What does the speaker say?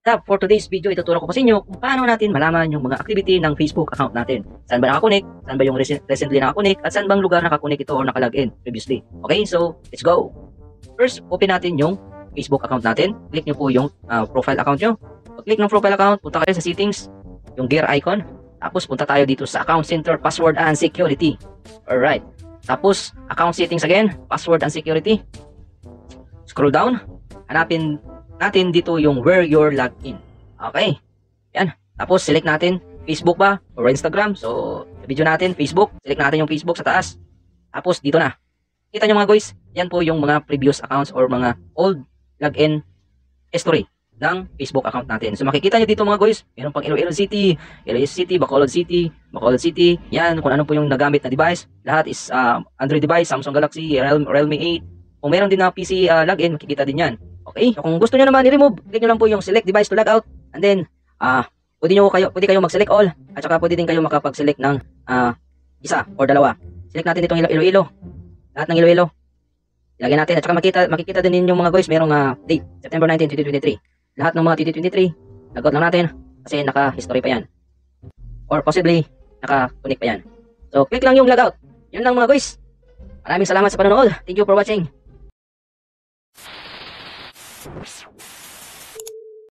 For today's video, ituturo ko po sa inyo kung paano natin malaman yung mga activity ng Facebook account natin. Saan ba nakakunik, saan ba yung recently nakakunik, at saan bang lugar nakakunik ito or nakalagin previously. Okay, so let's go. First, open natin yung Facebook account natin. Click nyo po yung profile account nyo. Pag-click ng profile account, punta kayo sa settings, yung gear icon. Tapos punta tayo dito sa account center, password and security. Alright. Tapos, account settings again, password and security. Scroll down. Hanapin natin dito yung where you're logged in. Okay. Yan. Tapos, select natin Facebook ba or Instagram. So, sa video natin, Facebook. Select natin yung Facebook sa taas. Tapos, dito na. Kita nyo mga guys, yan po yung mga previous accounts or mga old login history ng Facebook account natin. So, makikita nyo dito mga guys, meron pang Iloilo City, Bacolod City. Yan, kung ano po yung nagamit na device. Lahat is Android device, Samsung Galaxy, Realme 8. Kung meron din na PC login, makikita din yan. Okay? So, kung gusto nyo naman i-remove, click nyo lang po yung select device to log out. And then, pwede kayo mag-select all. At saka pwede din kayo makapag-select ng isa or dalawa. Select natin itong Iloilo. Lahat ng Iloilo. Ilagay natin. At saka makikita din ninyo mga guys, merong date. September 19, 2023. Lahat ng mga 2023, log out lang natin. Kasi naka-history pa yan. Or possibly, naka-connect pa yan. So, click lang yung log out. Yun lang mga guys. Maraming salamat sa panonood. Thank you for watching.